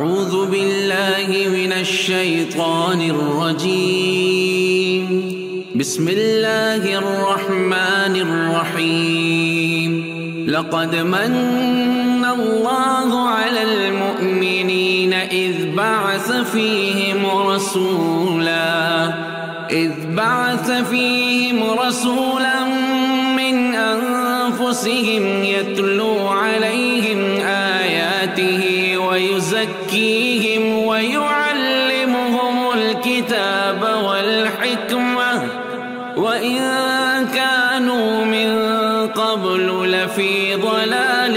أعوذ بالله من الشيطان الرجيم بسم الله الرحمن الرحيم لقد من الله على المؤمنين إذ بعث فيهم رسولا من أنفسهم يتلو عليهم آياته ويزكيهم ويعلمهم الكتاب والحكمة وإن كانوا من قبل لفي ضلال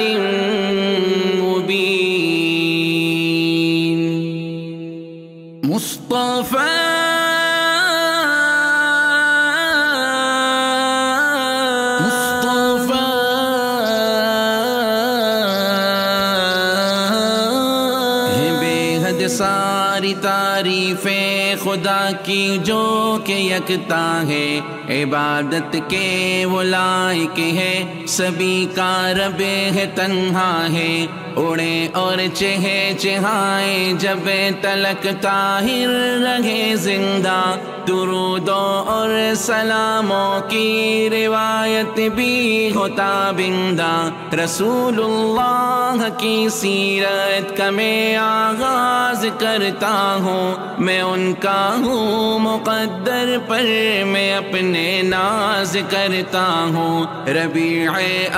مبين. مصطفى ساری تعریفیں خدا کی جو کہ یکتا ہے، عبادت کے وہ لائق ہے، سبھی کا رب ہے، تنہا ہے، اڑے اور چہے چہائے جب تلک طاہر رہے زندہ، درودوں اور سلاموں کی روایت بھی ہوتا بندہ، رسول اللہ کی سیرت کا میں آغاز کرتا ہوں، میں ان کا ہوں مقدر پر میں اپنے ناز کرتا ہوں، ربیع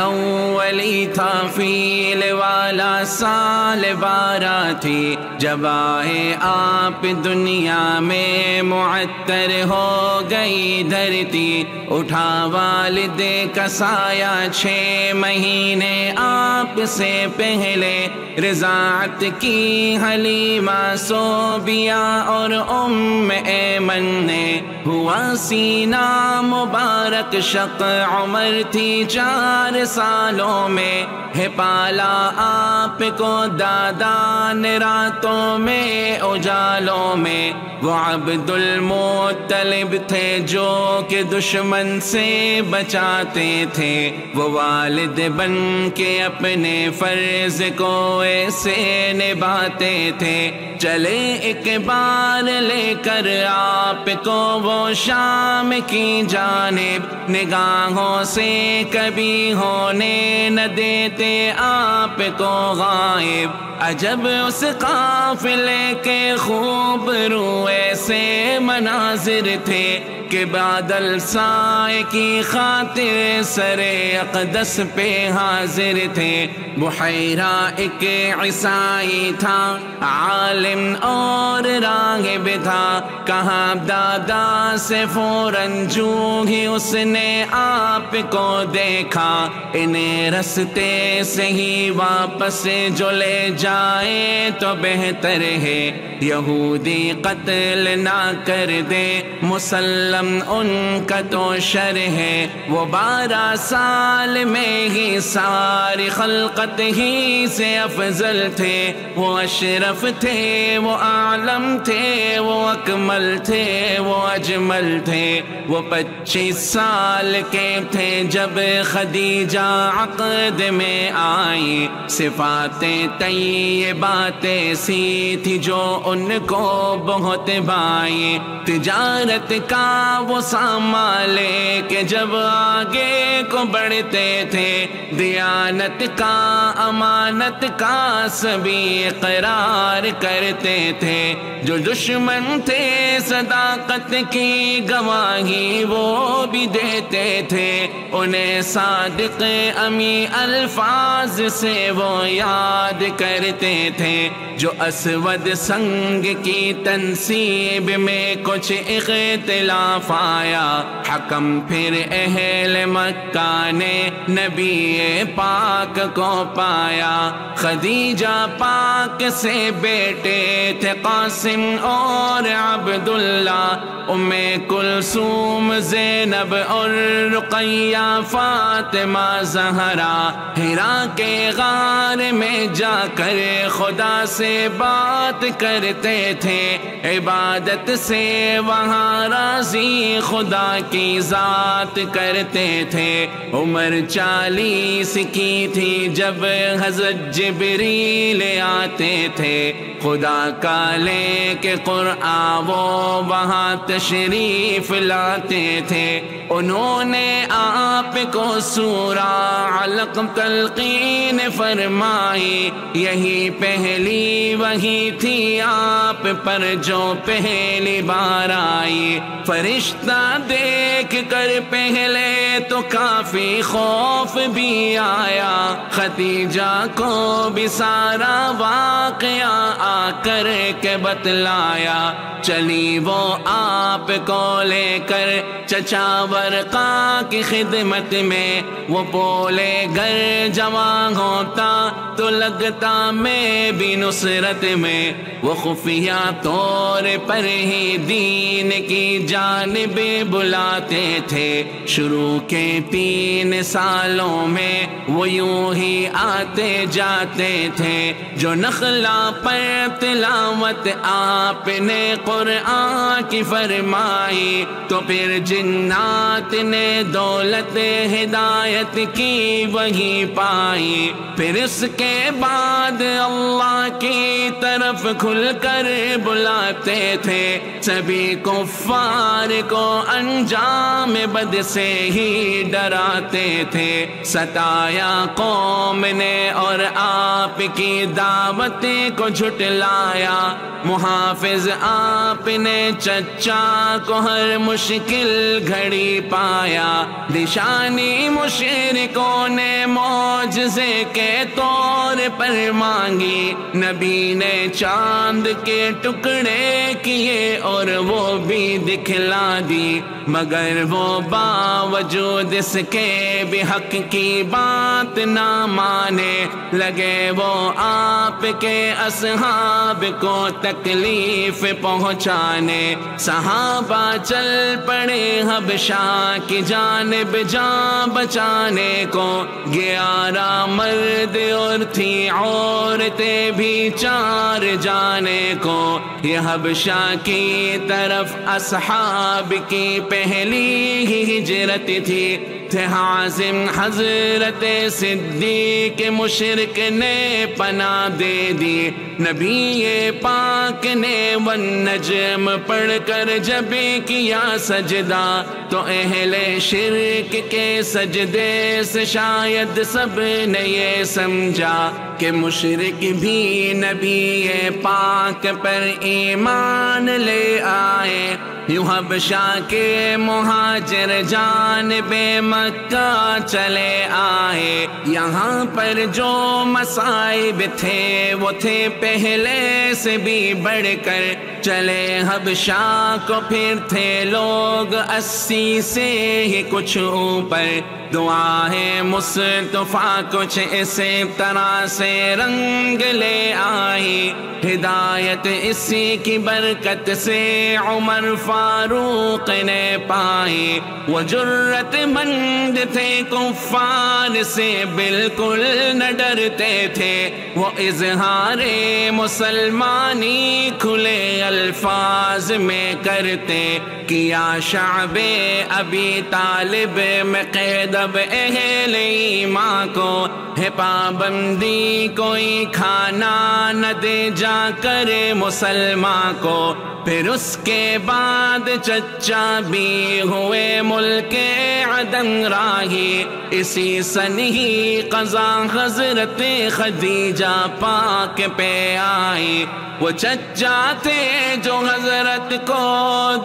اولی تھا فیل والا سال 12 تھی جب آئے آپ دنیا میں معطر ہو گئی دھرتی، اٹھا والد کا سایہ 6 مہینے آپ سے پہلے، رضاعت کی حلیمہ صوبیہ اور ایمن نے، ہوا سینہ مبارک شق عمر تھی 4 سالوں میں، ہے پالا آپ کو دادان راتوں میں اجالوں میں، وہ عبد المطلب تھے جو کہ دشمن سے بچاتے تھے، وہ والد بن کے اپنے فرض کو ایسے نبھاتے تھے، چلے ایک بار لے کر آپ کو وہ شام کی جانب، نگاہوں سے کبھی ہونے نہ دیتے آپ کو غائب، عجب اس قافلے کے خوب روئے سے مناظر تھے کہ بادل سائے کی خاطر سر اقدس پہ حاضر تھے، بحیرہ ایک عیسائی تھا، عالم اور راہب تھا، کہاں دادا سے فوراً جو ہی اس نے آپ کو دیکھا، انہیں رستے سے ہی واپس جو لے جائے تو بہتر ہے، یہودی قتل نہ کر دے، مسلم ان کا تو شر ہے، وہ 12 سال میں ہی ساری خلقت ہی سے افضل تھے، وہ اشرف تھے، وہ عالم تھے، وہ اکمل تھے، وہ اجمل تھے، وہ 25 سال کے تھے جب خدیجہ عقد میں آئی، صفاتیں طیبات ایسی تھی جو ان کو بہت بھائی، تجارت کا وہ سامان لے کے جب آگے کو بڑھتے تھے، دیانت کا امانت کا سبھی اقرار کرتے تھے، جو دشمن تھے صداقت کی گواہی وہ بھی دیتے تھے، انہیں صادق امی الفاظ سے وہ یاد کرتے تھے، جو اسود سنگ کی تنصیب میں کچھ اختلاف آیا، حکم پھر اہل مکہ نے نبی پاک کو پایا، خدیجہ پاک سے بیٹے تھے قاسم اور عبداللہ، ام کلثوم زینب اور رقیہ فاطمہ زہرا، حرا کے غار میں جا کر خدا سے بات کرتے تھے، عبادت سے وہاں راضی خدا کی ذات کرتے تھے، عمر 40 کی تھی جب حضرت جبریل آتے تھے، خدا کا لے کے قرآن وہ وہاں تشریف لاتے تھے۔ انہوں نے آپ کو سورہ علق تلقین فرمائی، یہی پہلی وحی تھی آپ پر جو پہلی بار آئی۔ فرشتہ دیکھ کر پہلے تو کافی خوف بھی آیا، خدیجہ کو بھی سارا واقعہ آ کر کے بتلایا۔ چلی وہ آپ کو لے کر چچا ورقا کی خدمت میں، وہ بولے گر جوان ہوتا تو لگتا میں بھی نصرت میں۔ وہ خفیہ طور پر ہی دین کی جانب بلاتے تھے، شروع کے 3 سالوں میں وہ یوں ہی آتے جاتے تھے۔ جو نخلا پر تلاوت آپ نے قرآن کی فرمائی، تو پھر جنات نے دولت ہدایت کی وہی پائی۔ پھر اس کے بعد اللہ کی طرف کھل کر بلاتے تھے، سبھی کفار کو انجام بد سے ہی ڈراتے تھے۔ ستایا قوم نے اور آپ کی دعوت کو جھٹلایا، محافظ آپ نے چچا کو ہر مشکل گھڑی پایا۔ نشانی مشرکوں نے معجزے کے طور پر مانگی، نبی نے چاند کے ٹکڑے کیے اور وہ بھی دکھلا دی، مگر وہ باوجود اس کے بھی حق کی بات نہ مانے لگے۔ وہ آپ کے اصحاب کو تکلیف پہنچانے، صحابہ چل پڑے حبشہ کی جانب جان بچانے کو۔ 11 مرد اور تھی عورتیں بھی 4 جانے کو۔ یہ حبشہ کی طرف اصحاب کی پہلی ہی ہجرت تھی، تھے حازم حضرت صدیق مشرک نے پناہ دے دی۔ نبی پاک نے والنجم پڑھ کر جب کیا سجدہ، تو اہل شرک کے سجدے سے شاید سب نے یہ سمجھا کہ مشرک بھی نبی پاک پر ایمان لے آئے۔ یوں حبشہ کے مہاجر جانب مکہ چلے آئے۔ یہاں پر جو مصائب تھے وہ تھے پہلے سے بھی بڑھ کر، چلے حبشہ کو پھر تھے لوگ 80 سے ہی کچھ اوپر۔ دعائیں مصطفیٰ کچھ اسی طرح سے رنگ لے آئی، ہدایت اسی کی برکت سے عمر فاروق نے پائی۔ وہ جرت مند تھے، کفار سے بالکل نہ ڈرتے تھے، وہ اظہار مسلمانی کھلے الفاظ میں کرتے۔ کیا شعب ابی طالب میں قید اب اہل ایمان کو، ہے پابندی کوئی کھانا نہ دے جا کر مسلمان کو۔ پھر اس کے بعد چچا بھی ہوئے ملک عدن راہی، اسی سن ہی قضا حضرت خدیجہ پاک پہ آئی۔ وہ چچا تھے جو حضرت کو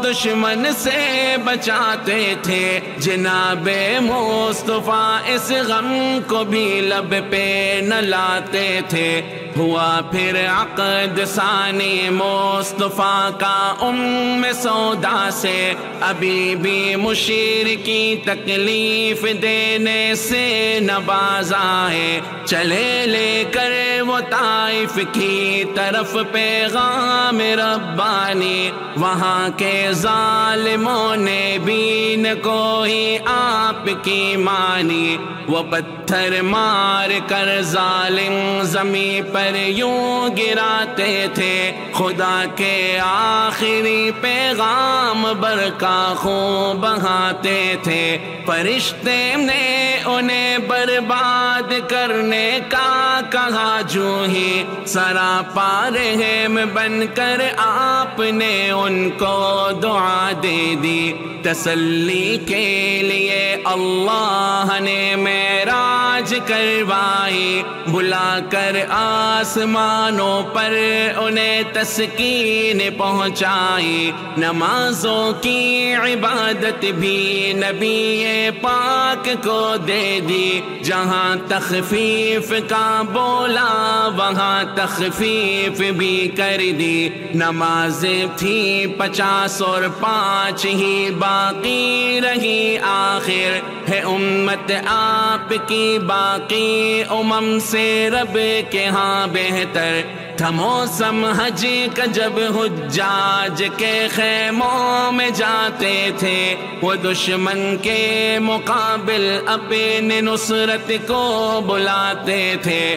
دشمن سے بچاتے تھے، جناب مصطفیٰ اس غم کو بھی لب پہ نہ لاتے تھے۔ ہوا پھر عقد ثانی مصطفیٰ کا ام سودا سے، ابھی بھی مشرکی تکلیف دینے سے نہ باز آئے۔ چلے لے کر وہ طائف کی طرف پیغام ربانی، وہاں کے ظالموں نے بھی نہ کوئی آپ کی مانی۔ وہ پتھر مار کر ظالم زمین پر کر یوں گراتے تھے، خدا کے آخری پیغام برقع خون بہاتے تھے۔ فرشتے نے انہیں برباد کرنے کا کہا، جو ہی سراپا رحم بن کر آپ نے ان کو دعا دے دی۔ تسلی کے لیے اللہ نے معراج کروائی، بلا کر آسمانوں پر انہیں تسکین پہنچائی۔ نمازوں کی عبادت بھی نبی پاک کو دے دی، جہاں تخفیف کا بولا وہاں تخفیف بھی کر دی۔ نمازیں تھی 50 اور 5 ہی باقی رہی، آخر ہے امت آپ کی باقی امم سے رب کے ہاں بہتر تھا موسم حج کا جب حجاج کے خیموں میں جاتے تھے، وہ دشمن کے مقابل اپنے نصرت کو بلاتے تھے۔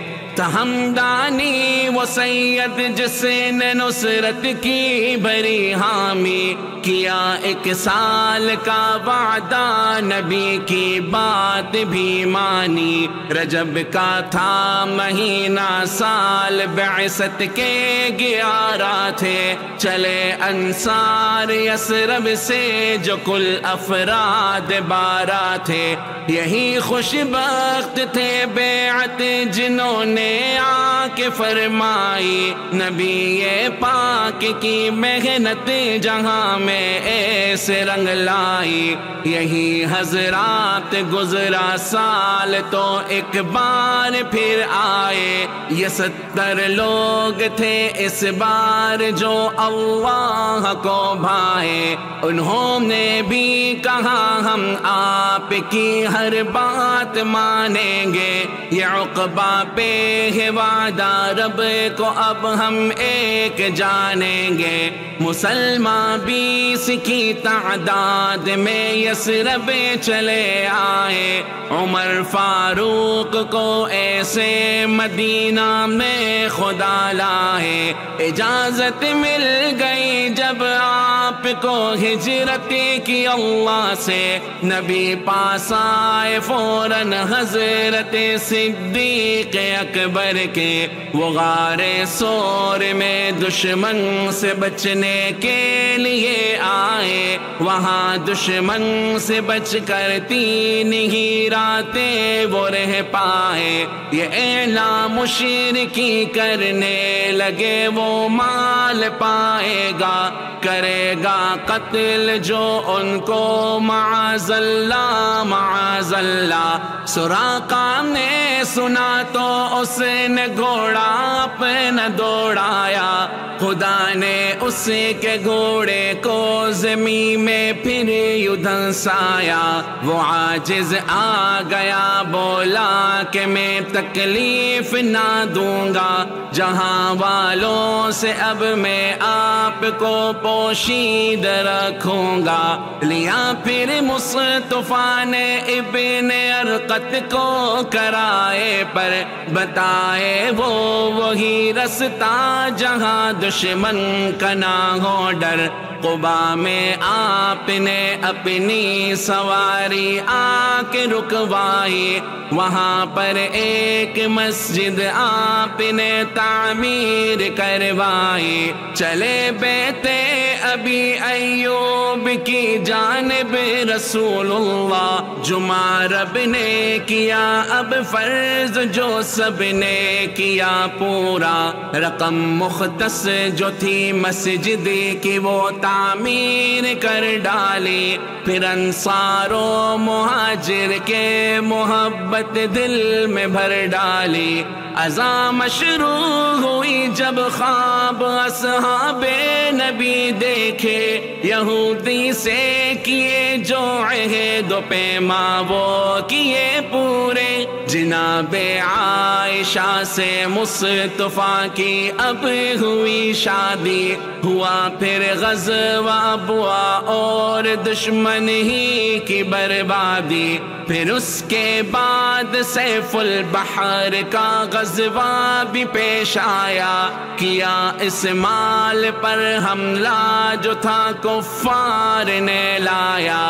ہمدانی وہ سید جس نے نصرت کی بری حامی، کیا 1 سال کا وعدہ نبی کی بات بھی مانی۔ رجب کا تھا مہینہ، سال بعثت کے 11 تھے، چلے انصار یثرب سے جو کل افراد 12 تھے۔ یہی خوش بخت تھے بیعت جنہوں نے آ کے فرمائی، نبی پاک کی محنت جہاں میں ایسے رنگ لائی۔ یہی حضرات گزرا سال تو ایک بار پھر آئے، یہ 70 لوگ تھے اس بار جو اللہ کو بھائے۔ انہوں نے بھی کہا ہم آپ کی ہر بات مانیں گے، یہ عقبہ پہ ہے وعدہ رب کو اب ہم ایک جانیں گے۔ مسلمان 20 کی تعداد میں یثرب چلے آئے، عمر فاروق کو ایسے مدینہ میں خدا لائے۔ اجازت مل گئی جب آپ کو ہجرت کی اللہ سے، نبی پاس آئے فوراً حضرت صدیق اکبر کے۔ وہ غار سور میں دشمن سے بچنے کے لیے آئے، وہاں دشمن سے بچ کر 3 ہی راتیں وہ رہ پائے۔ یہ اعلان مشرکی کرنے لگے وہ مال پائے گا، کرے گا قتل جو ان کو معاذ اللہ معاذ اللہ۔ سراقہ نے سنا تو اس نے گھوڑا اپنا دوڑایا، خدا نے اس کے گھوڑے کو زمین میں پھر یوں دھنسایا۔ وہ عاجز آ گیا بولا کہ میں تکلیف نہ دوں گا، جہاں والوں سے اب میں آپ کو پوشید رکھوں گا۔ لیا پھر مصطفیٰ نے ابن ارقط کو کرائے پر، بتائے وہ وہی رستہ جہاں دشمن کا نہ ہو ڈر۔ قبا میں آپ نے اپنی سواری آ کے رکوائی، وہاں پر ایک مسجد آپ نے تعمیر کروائی۔ چلے بیت ابی ایوب کی جانب رسول اللہ، جمعہ رب نے کیا اب فرض جو سب نے کیا پورا۔ رقم مختص جو تھی مسجد کی وہ تعمیر کر ڈالی، پھر انصار و مہاجر کے محبت دل میں بھر ڈالی۔ اذان مشروع ہوئی جب خواب اصحاب نبی دیکھے، یہودی سے کیے جو عہد و پیما وہ کیے پورے۔ جناب عائشہ سے مصطفیٰ کی اب ہوئی شادی، ہوا پھر غزوہ ہوا اور دشمن ہی کی بربادی، پھر اس کے بعد سیف البحر کا غزوہ بھی پیش آیا، کیا اس مال پر حملہ جو تھا کفار نے لایا،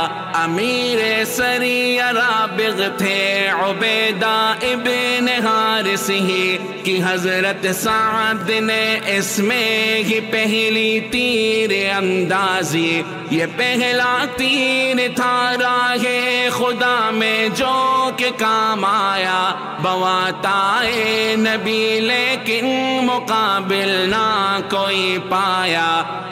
امیر سریہ رابغ تھے عبیدہ ابن حارث ہی کہ حضرت سعد نے اس میں ہی پہلی تیر اندازی، یہ پہلا تیر تھا راہ خدا میں جو کہ کام آیا، بواتائے نبی لیکن مقابل نہ کوئی پایا،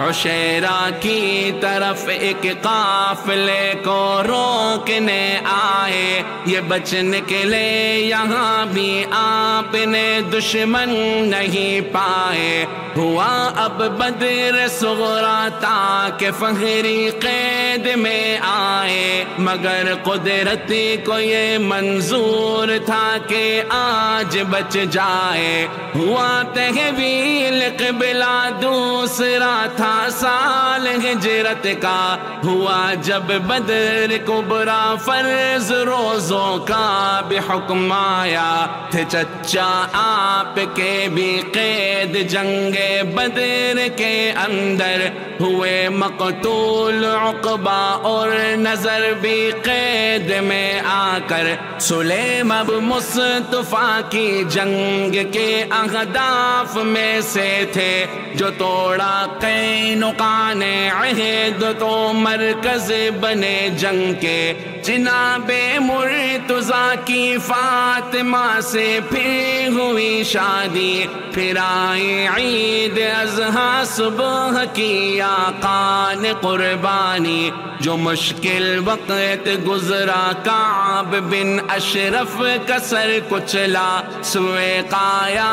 عشیرہ کی طرف ایک قافلے کو روکنے آئے، یہ بچ نکلے یہاں بھی آپ نے دشمن نہیں پائے، ہوا اب بدر صغریٰ تاکہ فہری قید میں آئے، مگر قدرت کو یہ منظور تھا کہ آج بچ جائے، ہوا تحویل قبلہ دوسرا تھا سال ہجرت کا، ہوا جب بدر کبریٰ فرض روزوں کا بھی حکم آیا، تھے چچا آپ کے بھی قید جنگ بدر کے اندر، ہوئے مقتول عقبہ اور نظر بھی قید میں آ کر، سلیم اب مصطفیٰ کی جنگ کے اہداف میں سے تھے، جو توڑا قینقاع نے عہد تو مرکز بنے جنگ کے، جناب مرتضیٰ کی فاطمہ سے پھر ہوئی شادی، پھر آئی عید اضحیٰ صبح کی آقا نے قربانی، جو مشکل وقت گزرا کعب بن اشرف کا سر کچلا، سوئے قایا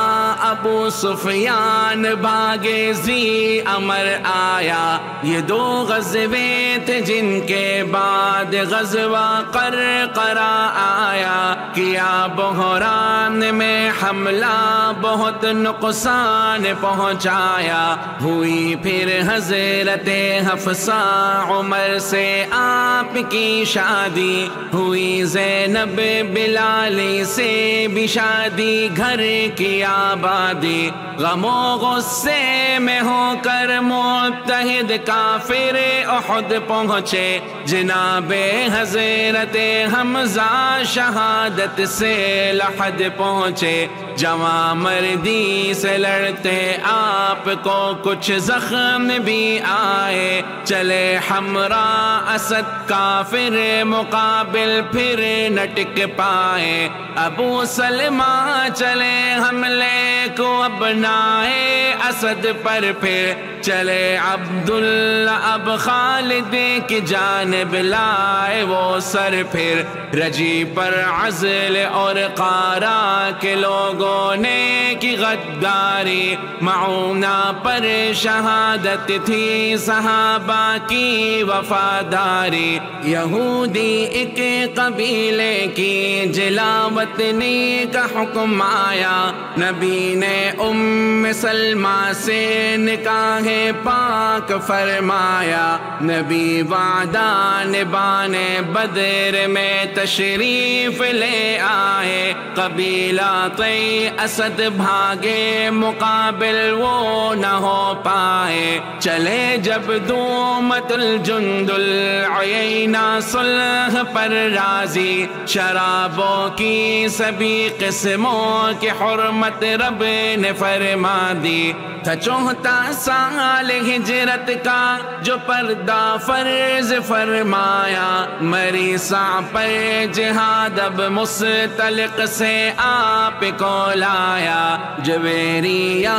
ابو سفیان بھاگے ذی امر آیا، یہ دو غزوے تھے جن کے بعد غزوہ قرقرہ آیا، کیا بحران میں حملہ بہت نقصان پہنچایا، ہوئی پھر حضرت حفصہ عمر سے آپ کی شادی، ہوئی زینب بلالی سے بھی شادی، گھر کی آبادی، غم و غصے میں ہو کر متحد کافر احد پہنچے، جناب حضرت حمزہ شہادت سے لحد پہنچے، جواں مردی سے لڑتے آپ کو کچھ زخم بھی آئے، چلے حمراء اسد کافر مقابل پھر نہ ٹک پائے، ابو سلمہ چلے حملے کو ابنائے اسد پر، پھر چلے عبداللہ اب خالد کی جانب لائے وہ سر، پھر رجی پر عزل اور قارا کے لوگوں نے کی غداری، معونہ پر شہادت تھی صحابہ کی وفاداری، یہودی ایک قبیلے کی جلاوطنی کا حکم آیا، نبی نے ام سلمہ سے نکاح پاک فرمایا، نبی وعدہ نبانے بدر میں تشریف لے آئے، قبیلہ طی اسد بھاگے مقابل وہ نہ ہو پائے، چلے جب دومت الجند العینہ صلح پر راضی، شرابوں کی سبھی قسموں کی حرمت رب نے فرما دی، تھا 14 سال ہجرت کا جو پردہ فرض فرمایا، مریسا پر جہاد اب مستلق سے آپ کو لایا، جویریہ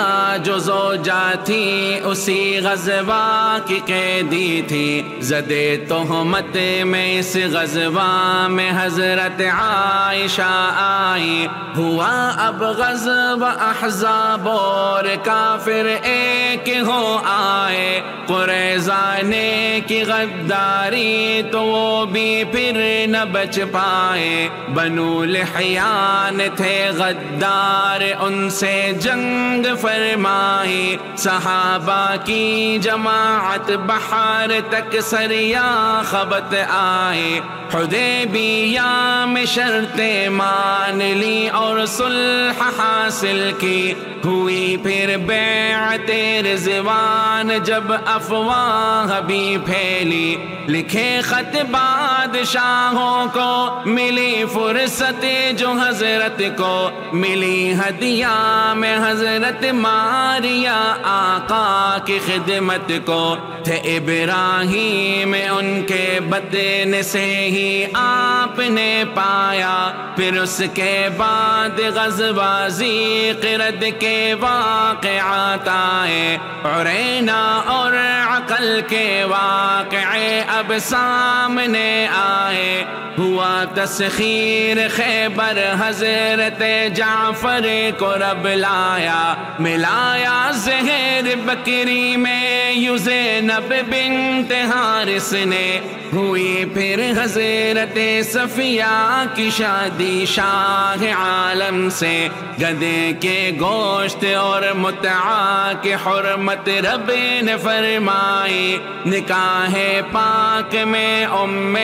جو زوجہ تھی اسی غزوہ کی قیدی تھی، زدے تہمت میں اس غزوہ میں حضرت عائشہ آئی، ہوا اب غزوہ احزاب اور کافر پھر ایک ہو آئے، قریظہ نے کی غداری تو وہ بھی پھر نہ بچ پائے، بنو لحیان تھے غدار ان سے جنگ فرمائی، صحابہ کی جماعت بحر تک سریا خبت آئے، حدیبیہ میں شرطیں مان لی اور صلح حاصل کی، ہوئی پھر بیعت رضوان جب افواہ بھی پھیلی، لکھے خط بادشاہوں کو ملی فرصت جو حضرت کو ملی، ہدیہ میں حضرت ماریا آقا کی خدمت کو، تھے ابراہیم ان کے بدن سے ہی آپ نے پایا، پھر اس کے بعد غزوہ ذی قرد کے واقعات آئے، عرینا اور عقل کے واقعے اب سامنے آئے، ہوا تسخیر خیبر حضرت جعفر کو رب لایا، ملایا زہر بکری میں یوں زینب بنت حارث نے، ہوئی پھر حضرت صفیہ کی شادی شاہ عالم سے، گدھے کے گوشت اور متعا کی حرمت رب نے فرمائی، نکاح پاک میں ام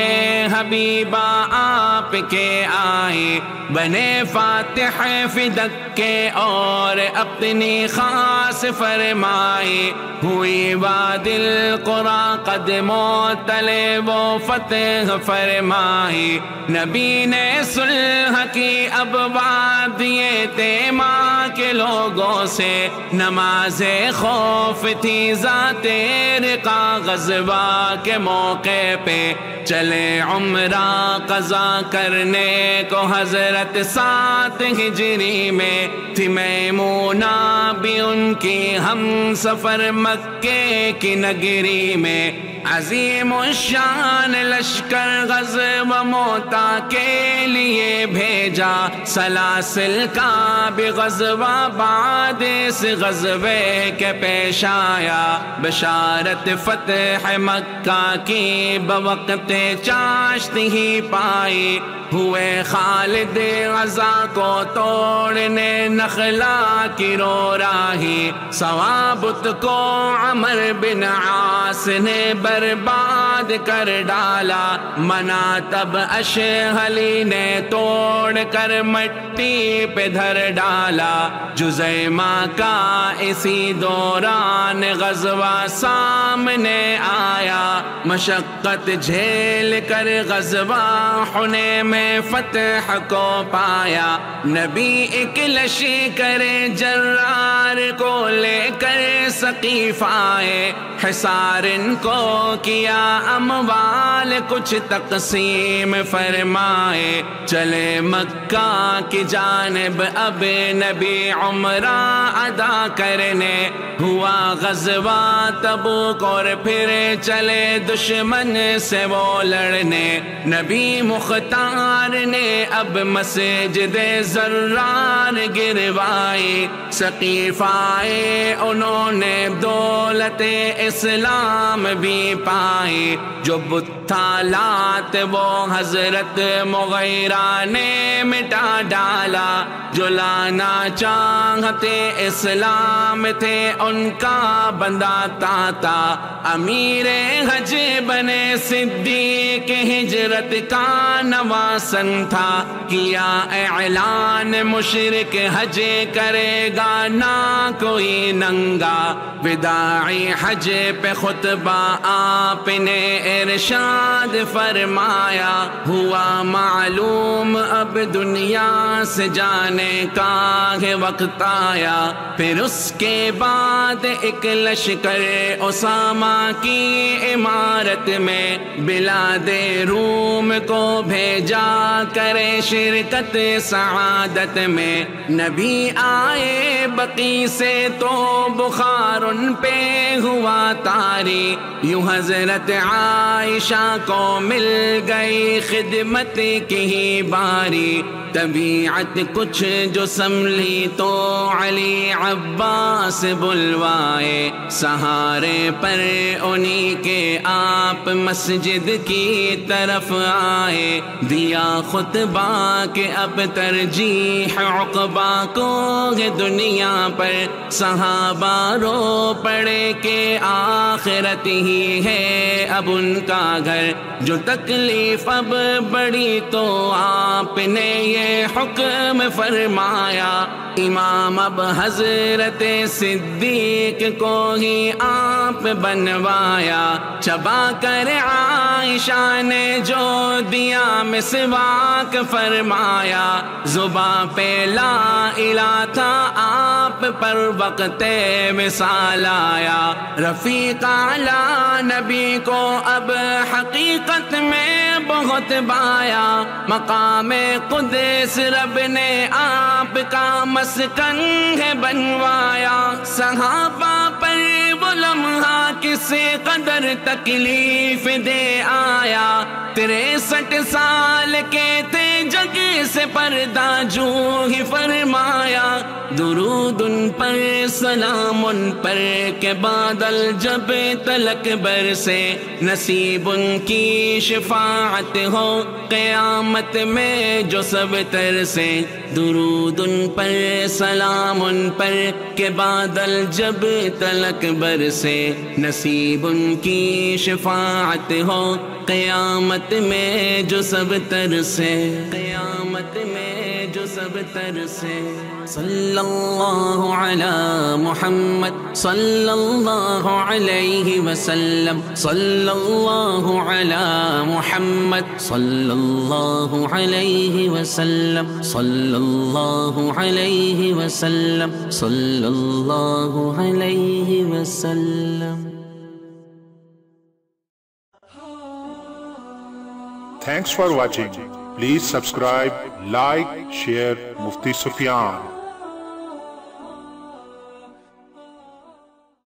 حبیبہ آپ کے آئی، بنے فاتح فدق کے اور اپنی خاص فرمائی، ہوئی وادی القریٰ قدموں تلے وہ فتح فرمائی، نبی نے صلح کی ابواب دیے تھے ماں کے لوگوں سے، نماز خوف تھی ذات رقا، غزوہ کے موقع پہ چلے عمرہ قضا کرنے کو حضرت 7 ہجری میں، تھی میمونہ بھی ان کی ہم سفر مکے کی نگری میں، عظیم الشان لشکر غزوہ موتا کے لیے بھیجا، سلاسل کا بھی غزوہ بعد اس غزوے کے پیش آیا، بشارت فتح مکہ کی بوقت چاشت ہی پائی، ہوئے خالد غزہ کو توڑنے نخلا کی رو راہی، ثوابت کو عمر بن عاص نے برباد کر ڈالا، مناتب اشہلی نے توڑ کر مٹی پہ دھر ڈالا، جزیمہ کا اسی دوران غزوہ سامنے آیا، مشقت جھیل کر غزوہ حنین میں فتح کو پایا، نبی ایک لشکر جرار کو لے کر ثقیف آئے، حصار ان کو کیا اموال کچھ تقسیم فرمائے، چلے مکہ کی جانب اب نبی عمرہ ادا کرنے، ہوا غزوہ تبوک اور پھر چلے دشمن سے وہ لڑنے، نبی مختار نے اب مسجد زرار گروائی، ثقیف آئے انہوں نے دولت اسلام بھی پائی، جو بتالات وہ حضرت مغیرہ نے مٹا ڈالا، جو لانا چاہتے اسلام تھے ان کا بندہ تاتا، امیر حج بنے صدیق ہجرت کا نواسن تھا، کیا اعلان مشرک حج کرے گا نہ کوئی ننگا، وداعی حج پہ خطبہ آپ نے ارشاد فرمایا، ہوا معلوم اب دنیا سے جانے کا ہے وقت آیا، پھر اس کے بعد ایک لشکر اسامہ کی عمارت میں بلاد روم کو بھیجا کرے شرکت سعادت میں، نبی آئے بقی سے تو بخار ان پہ ہوا طاری، یوں حضرت عائشہ کو مل گئی خدمت کی ہی باری، طبیعت کچھ جو سنبھلی تو علی عباس بلوائے سہارے پر انہی کے آپ مسجد کی طرف آئے دیا خطبہ کہ اب ترجیح عقبہ کو ہے دنیا پر صحابہ رو پڑے کہ آخرت ہی ہے اب ان کا گھر جو تکلیف اب بڑی تو آپ نے یہ حکم فرمایا امام اب حضرت صدیق کو ہی آپ بنوایا چبا کر عائشہ نے جو دیا مسواک فرمایا زباں پہ لا الہ تھا آپ پر وقت وصال آیا رفیق اعلیٰ نبی کو اب حقیقت میں بہت بایا مقام قدس رب نے آپ کا مسکن ہے بنوایا صحابہ پر وہ لمحہ کس قدر تکلیف دے آیا 63 سال کے تھے جگ سے پردہ جو ہی فرمایا درود ان پر سلام ان پر کہ بادل جب تلک برسے نصیب ان کی شفاعت ہو قیامت میں جو سب ترسے درود ان پر سلام ان پر کہ بادل جب تلک برسے نصیب ان کی شفاعت ہو قیامت میں جو سب ترسے قیامت میں جو سب ترسے صلی اللہ علی محمد صلی اللہ علیہ وسلم صلی اللہ علی محمد صلی اللہ علیہ وسلم صلی اللہ علیہ وسلم صلی اللہ علیہ وسلم. Thanks for watching. Please subscribe, like, share Mufti Sufyan.